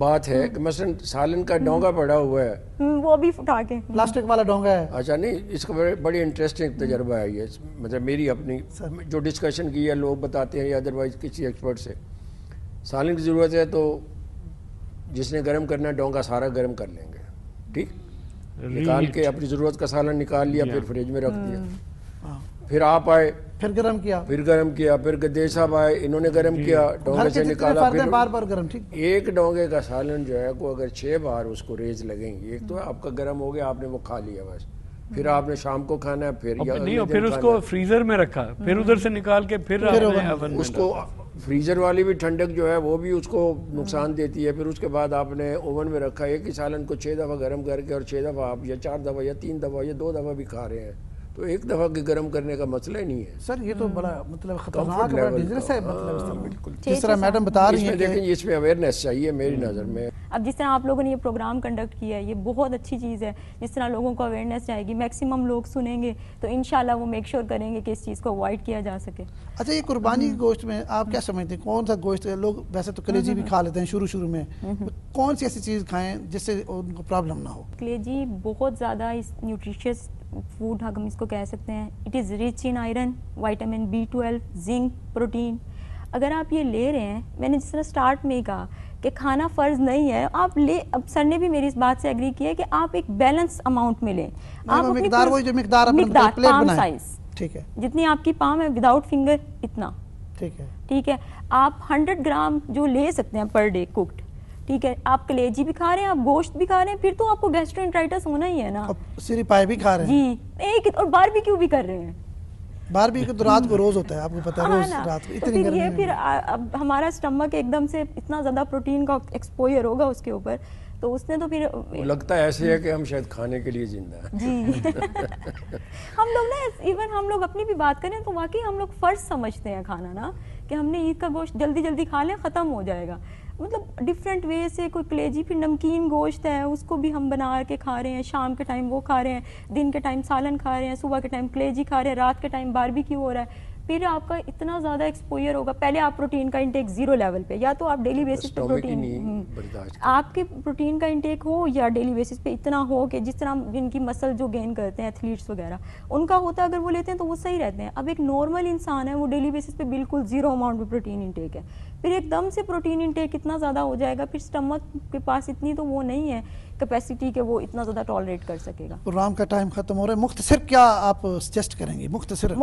[SPEAKER 5] بات ہے کہ مثلا سالن کا ڈونگا پڑا ہوا ہے
[SPEAKER 4] وہ بھی اٹھا کے
[SPEAKER 2] پلاسٹک والا ڈونگا ہے.
[SPEAKER 5] اچھا نہیں اس کا بڑی انٹرسٹنگ تجربہ ہے یہ, مطلب میری اپنی جو ڈسکشن کی ہے لوگ بتاتے ہیں یا ادروائز کسی ایکسپرٹ سے, سالن کی ضرورت ہے تو جس نے گرم کرنا ہے ڈونگا سارا گرم کر لیں گے, ٹھیک, نکال کے اپنی ضرورت کا سالن نکال لیا, پھر فریج میں رکھ دیا, پھر آپ آئے
[SPEAKER 2] پھر گرم کیا,
[SPEAKER 5] پھر گدیش صاحب آئے, انہوں نے گرم کیا, ڈونگے سے نکالا, پھر
[SPEAKER 2] بار بار گرم. ٹھیک,
[SPEAKER 5] ایک ڈونگے کا سالن جو ہے کو اگر 6 بار اس کو ریز لگیں گے, ایک تو آپ کا گرم ہو گیا, آپ نے وہ کھا لیا بس, پھر آپ نے شام کو کھانا ہے,
[SPEAKER 1] پھر اس کو فریزر میں رکھا, پھر ادھر سے نکال کے پھر
[SPEAKER 5] اس کو فریزر والی بھی ٹھنڈک جو ہے وہ بھی اس کو نقصان دیتی ہے, پھر اس کے بعد آپ نے اوون میں رکھا, ایک ہی سالن کو 6 دفعہ گرم کر کے, اور 6 دفعہ آپ یا 4 دفعہ یا 3 دفعہ یا 2 دفعہ بھی کھا رہے ہیں, تو ایک دفعہ کے گرم کرنے کا مسئلہ ہی نہیں ہے.
[SPEAKER 2] سر یہ تو بڑا مطلب خطرناک ہے, ڈینجرس ہے, مطلب
[SPEAKER 5] بالکل
[SPEAKER 2] جس طرح میڈم بتا رہی ہیں
[SPEAKER 5] دیکھیں اس میں اویئرنیس چاہیے میری نظر میں.
[SPEAKER 4] اب جس طرح آپ لوگوں نے یہ پروگرام کنڈکٹ کیا ہے یہ بہت اچھی چیز ہے, جس طرح لوگوں کو اویئرنیس جائے گی, میکسیمم لوگ سنیں گے تو انشاءاللہ وہ میک شور کریں گے کہ اس چیز کو اوائڈ کیا جا سکے.
[SPEAKER 2] اچھا یہ قربانی کے گوشت میں آپ کیا سمجھتے ہیں کون سا گوشت ہے؟ لوگ ویسے تو کلیجی بھی کھا لیتے ہیں شروع میں, کون سی ایسی چیز کھائیں جس سے ان کو پرابلم نہ ہو؟
[SPEAKER 4] کلیجی بہت زیادہ نیوٹریشیس فوڈ ہم اس کو کہہ سکتے ہیں. It is reach in iron, vitamin B12, zinc, protein. اگر آپ یہ لے رہے ہیں, میں نے جس طرح اسٹارٹ میں ہی کہا کہ کھانا فرض نہیں ہے, آپ لے, اب سر نے بھی میری اس بات سے ایگری کیا ہے کہ آپ ایک بیلنس اماؤنٹ میں لیں. آپ
[SPEAKER 2] مقدار وہی جو مقدار
[SPEAKER 4] پام سائز,
[SPEAKER 2] ٹھیک ہے,
[SPEAKER 4] جتنی آپ کی پام ہے وداؤٹ فنگر اتنا, ٹھیک ہے. آپ 100 گرام جو لے سکتے ہیں پر ڈے کوکڈ, ٹھیک ہے. آپ کلیجی بھی کھا رہے ہیں, آپ گوشت بھی کھا رہے ہیں, پھر تو آپ کو گیسٹرونٹرائٹس ہونا ہی ہے نا.
[SPEAKER 2] سری پائے بھی کھا رہے ہیں
[SPEAKER 4] جی, ایک اور باربیکیو بھی کر رہے ہیں.
[SPEAKER 2] باربیکیو تو رات کو روز ہوتا ہے, آپ کو پتہ ہے, روز رات کو اتنی گرمی میں.
[SPEAKER 4] پھر اب ہمارا اسٹمک ایک دم سے اتنا زیادہ پروٹین کا ایکسپوئر ہوگا اس کے اوپر, تو اس نے تو پھر
[SPEAKER 5] لگتا ہے ایسے ہے کہ ہم شاید کھانے کے لیے زندہ ہیں.
[SPEAKER 4] جی ہم لوگ نا, ایون ہم لوگ اپنی بھی بات کریں تو واقعی ہم لوگ فرض سمجھتے ہیں کھانا نا, کہ ہم نے عید کا گوشت جلدی جلدی کھا لیں, ختم ہو جائے گا. مطلب ڈفرینٹ وے سے, کوئی کلیجی پھر نمکین گوشت ہے اس کو بھی ہم بنا کے کھا رہے ہیں, شام کے ٹائم وہ کھا رہے ہیں, دن کے ٹائم سالن کھا رہے ہیں, صبح کے ٹائم کلیجی کھا رہے ہیں, رات کے ٹائم باربیکیو ہو رہا ہے. پھر آپ کا اتنا زیادہ ایکسپوئر ہوگا. پہلے آپ پروٹین کا انٹیک 0 لیول پہ, یا تو آپ ڈیلی بیسس پہ پروٹین, آپ کے پروٹین کا انٹیک ہو یا ڈیلی بیسس پہ اتنا ہو کہ جس طرح جن کی مسل جو گین کرتے ہیں ایتھلیٹس وغیرہ ان کا ہوتا ہے, اگر وہ لیتے ہیں تو وہ صحیح رہتے ہیں. اب ایک نارمل انسان ہے, وہ ڈیلی بیسس پہ بالکل 0 اماؤنٹ میں پروٹین انٹیک ہے, پھر ایک دم سے پروٹین انٹیک اتنا زیادہ ہو جائے گا, پھر اسٹمک کے پاس اتنی تو وہ نہیں ہے کیپیسٹی کہ وہ اتنا زیادہ ٹالریٹ کر سکے گا.
[SPEAKER 2] پروگرام کا ٹائم ختم ہو رہا ہے, مختصر کیا آپ سجیسٹ کریں گے؟ مختصر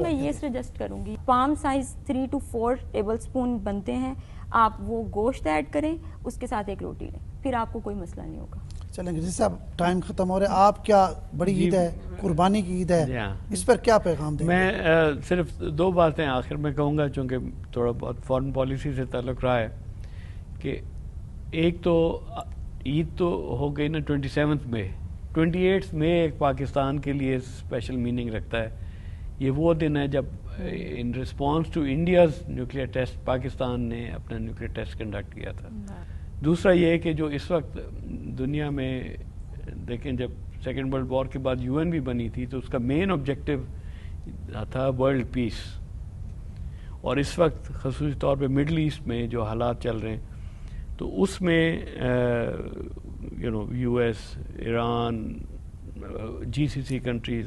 [SPEAKER 4] میں یہ سجیسٹ کروں گی, palm size 3 to 4 table spoon بنتے ہیں, آپ وہ گوشت ایڈ کریں, اس کے ساتھ ایک روٹی لیں, پھر آپ کو کوئی مسئلہ نہیں ہوگا.
[SPEAKER 2] چلیں گے جیسے اب ٹائم ختم ہو رہا ہے, آپ کیا بڑی عید ہے, قربانی کی عید ہے, اس پر کیا پیغام دیں گے؟
[SPEAKER 1] میں صرف 2 باتیں آخر میں کہوں گا, چونکہ تھوڑا بہت فارن پالیسی سے تعلق رہا ہے, کہ ایک تو عید تو ہو گئی نا 27 مئی, 28 مئی ایک پاکستان کے لیے اسپیشل میننگ رکھتا ہے. یہ وہ دن ہے جب in response to India's nuclear test Pakistan نے اپنا نیوکلیئر ٹیسٹ کنڈکٹ کیا تھا. دوسرا یہ ہے کہ جو اس وقت دنیا میں دیکھیں, جب سیکنڈ ورلڈ وار کے بعد UN بھی بنی تھی تو اس کا مین آبجیکٹیو تھا ورلڈ پیس, اور اس وقت خصوصی طور پہ مڈل ایسٹ میں جو حالات چل رہے ہیں تو اس میں US, ایران, GCC کنٹریز,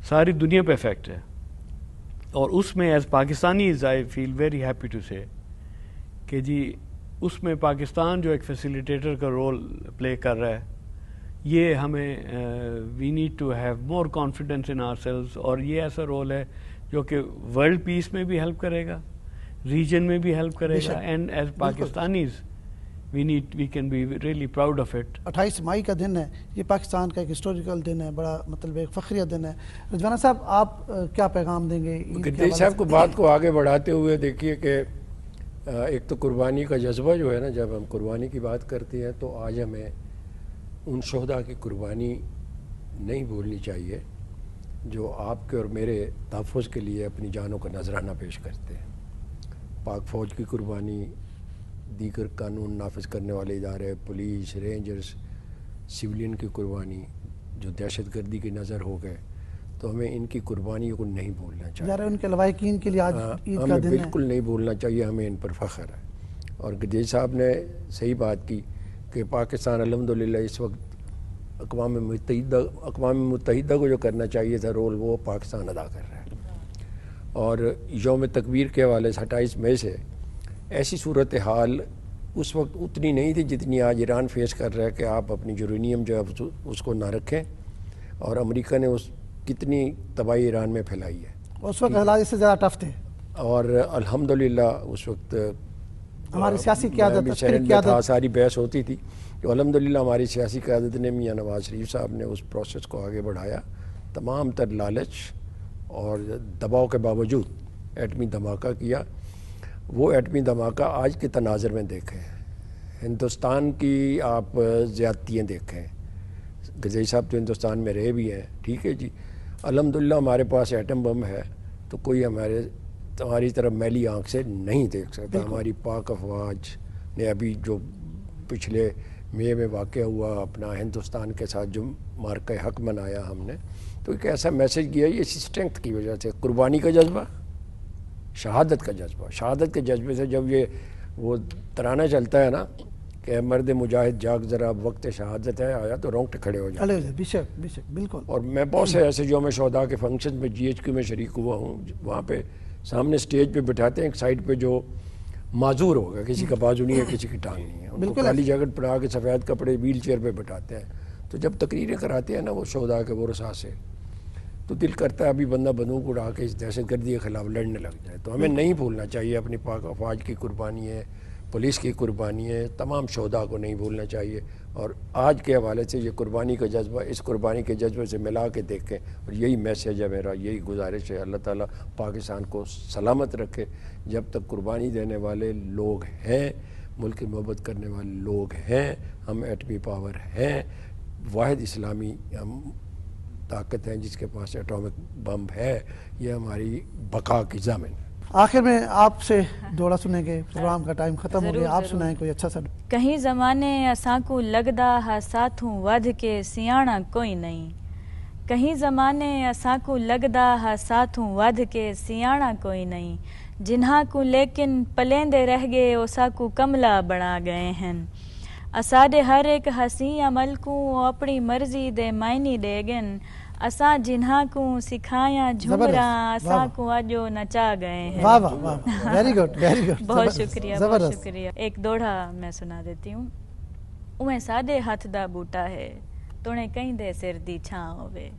[SPEAKER 1] ساری دنیا پہ افیکٹ ہے. اور اس میں as Pakistanis I feel very happy to say کہ جی اس میں پاکستان جو ایک فیسیلیٹیٹر کا رول پلے کر رہا ہے, یہ ہمیں we need to have more confidence in ourselves, اور یہ ایسا رول ہے جو کہ ورلڈ پیس میں بھی ہیلپ کرے گا, ریجن میں بھی ہیلپ کرے گا, and as Pakistanis we can be really proud of it.
[SPEAKER 2] 28 مئی کا دن ہے, یہ پاکستان کا ایک ہسٹوریکل دن ہے, بڑا مطلب ایک فخریہ دن ہے. رضوانہ صاحب آپ کیا پیغام دیں گے؟
[SPEAKER 5] گدیش صاحب کو بات کو آگے بڑھاتے ہوئے دیکھیے کہ ایک تو قربانی کا جذبہ جو ہے نا, جب ہم قربانی کی بات کرتے ہیں تو آج ہمیں ان شہداء کی قربانی نہیں بھولنی چاہیے جو آپ کے اور میرے تحفظ کے لیے اپنی جانوں کا نذرانہ پیش کرتے ہیں. پاک فوج کی قربانی, دیگر قانون نافذ کرنے والے ادارے, پولیس, رینجرز, سویلین کی قربانی جو دہشت گردی کی نظر ہو گئے, تو ہمیں ان کی قربانیوں کو نہیں بھولنا چاہیے.
[SPEAKER 2] ان کے لواحقین کے لیے آج عید کا
[SPEAKER 5] ہمیں
[SPEAKER 2] دن ہے,
[SPEAKER 5] بالکل نہیں بھولنا چاہیے, ہمیں ان پر فخر ہے. اور گدیج صاحب نے صحیح بات کی کہ پاکستان الحمدللہ اس وقت اقوام متحدہ کو جو کرنا چاہیے تھا رول، وہ پاکستان ادا کر رہا ہے۔ اور یوم تکبیر کے حوالے سے 28 مئی سے ایسی صورتحال اس وقت اتنی نہیں تھی جتنی آج ایران فیس کر رہا ہے کہ آپ اپنی یورینیم جو ہے اس کو نہ رکھیں، اور امریکہ نے کتنی تباہی ایران میں پھیلائی ہے۔
[SPEAKER 2] اس وقت حالات اس سے زیادہ ٹف تھے،
[SPEAKER 5] اور الحمدللہ اس وقت
[SPEAKER 2] ہماری سیاسی
[SPEAKER 5] میں
[SPEAKER 2] قیادت،
[SPEAKER 5] بھی
[SPEAKER 2] عسکری
[SPEAKER 5] شہر میں تھا،
[SPEAKER 2] قیادت،
[SPEAKER 5] ساری بحث ہوتی تھی، تو الحمدللہ ہماری سیاسی قیادت نے، میاں نواز شریف صاحب نے اس پروسیس کو آگے بڑھایا، تمام تر لالچ اور دباؤ کے باوجود ایٹمی دھماکہ کیا۔ وہ ایٹمی دھماکہ آج کے تناظر میں دیکھیں، ہندوستان کی آپ زیادتیاں دیکھیں، گدیج صاحب تو ہندوستان میں رہے بھی ہیں، ٹھیک ہے جی، الحمدللہ ہمارے پاس ایٹم بم ہے، تو کوئی ہماری طرف میلی آنکھ سے نہیں دیکھ سکتا۔ ہماری پاک افواج نے ابھی جو پچھلے مئی میں واقع ہوا اپنا ہندوستان کے ساتھ جو مارکہ حق منایا ہم نے، تو ایک ایسا میسج کیا، یہ اسی اسٹرینتھ کی وجہ سے، قربانی کا جذبہ، شہادت کا جذبہ، شہادت کے جذبے سے جب وہ ترانہ چلتا ہے نا کہ مرد مجاہد جاگ ذرا وقت شہادت ہے آیا، تو رونگٹے کھڑے ہو جاتے ہیں۔
[SPEAKER 2] بے شک بے شک، بالکل۔
[SPEAKER 5] اور میں بہت سے ایسے یوم شہداء کے فنکشن میں GHQ میں شریک ہوا ہوں، وہاں پہ سامنے سٹیج پہ بٹھاتے ہیں ایک سائڈ پہ جو معذور ہوگا، کسی کا بازو نہیں ہے، کسی کی ٹانگ نہیں ہے، ان کو کالی جیکٹ پہنا کے سفید کپڑے ویل چیئر پہ بٹھاتے ہیں، تو جب تقریریں کراتے ہیں نا وہ شہداء کے ورثاء سے، تو دل کرتا ہے ابھی بندہ بندوق اڑا کے اس دہشت گردی کے خلاف لڑنے لگ جائے۔ تو ہمیں نہیں بھولنا چاہیے اپنی پاک افواج کی قربانی ہے، پولیس کی قربانی ہے، تمام شہداء کو نہیں بھولنا چاہیے، اور آج کے حوالے سے یہ قربانی کا جذبہ اس قربانی کے جذبے سے ملا کے دیکھیں، اور یہی میسیج ہے میرا، یہی گزارش ہے، اللہ تعالیٰ پاکستان کو سلامت رکھے۔ جب تک قربانی دینے والے لوگ ہیں، ملک کی محبت کرنے والے لوگ ہیں، ہم ایٹمی پاور ہیں، واحد اسلامی ہم طاقت ہیں جس کے پاس ایٹامک بم ہے، یہ ہماری بقا کی ضامن ہے۔
[SPEAKER 2] آخر میں آپ سے دوڑا سنیں گے، پروگرام کا ٹائم ختم ہو گیا، آپ سنائیں کوئی اچھا سا۔
[SPEAKER 3] کہیں زمانے اساں کو لگدا ہا ساتھوں ودھ کے سیاڑا کوئی نہیں، کہیں زمانے اساں کو لگدا ہا ساتھوں ودھ کے سیاڑا کوئی نہیں، جنہاں کو لیکن پلیندے رہ گئے اسا کو کملا بنا گئے ہیں، اساڈے ہر ایک حسین عمل کو اپنی مرضی دے معنی دے گن، اساں جنہاں کو سکھایا جھمراں اساں کو اجو نچا گئے ہیں۔
[SPEAKER 2] واہ واہ واہ، ویری گڈ ویری گڈ،
[SPEAKER 3] بہت شکریہ بہت شکریہ۔ ایک دوڑا میں سنا دیتی ہوں۔ اویں ساڈے ہاتھ دا بوٹا ہے تونے کہیں دے سر دی چھاں ہووے،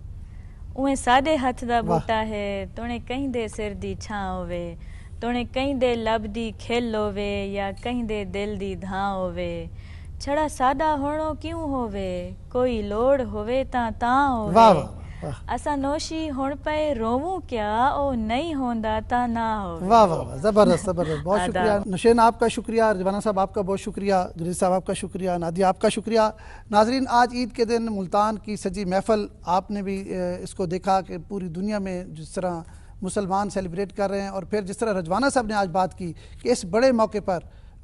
[SPEAKER 3] اویں ساڈے ہاتھ دا بوٹا ہے تونے کہیں دے سر دی چھاں ہووے، تونے کہیں دے لب دی کھل ہووے یا کہیں دے دل دی دھاں ہووے، چھڑا سادہ ہونو کیوں ہووے، کوئی لوڑ ہووے تاں ہووے، اسا نوشی ہون پہ رووں کیا او نہیں ہوندا تا نہ ہووے۔
[SPEAKER 2] واہ واہ واہ، زبردست زبردست، بہت شکریہ نشین، آپ کا شکریہ، رضوانہ صاحب آپ کا بہت شکریہ، گدیج صاحب آپ کا شکریہ، نادیہ آپ کا شکریہ۔ ناظرین، آج عید کے دن ملتان کی سجی محفل آپ نے بھی اس کو دیکھا کہ پوری دنیا میں جس طرح مسلمان سیلیبریٹ کر رہے ہیں، اور پھر جس طرح رضوانہ صاحب نے آج بات کی کہ اس بڑے موقع پر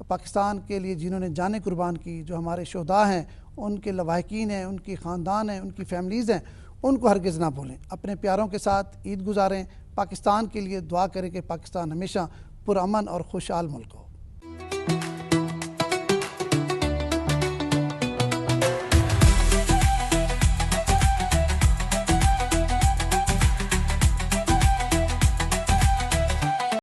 [SPEAKER 2] پاکستان کے لیے جنہوں نے جانیں قربان کی، جو ہمارے شہداء ہیں، ان کے لواحقین ہیں، ان کی خاندان ہیں، ان کی فیملیز ہیں، ان کو ہرگز نہ بھولیں، اپنے پیاروں کے ساتھ عید گزاریں، پاکستان کے لیے دعا کریں کہ پاکستان ہمیشہ پرامن اور خوشحال ملک ہو۔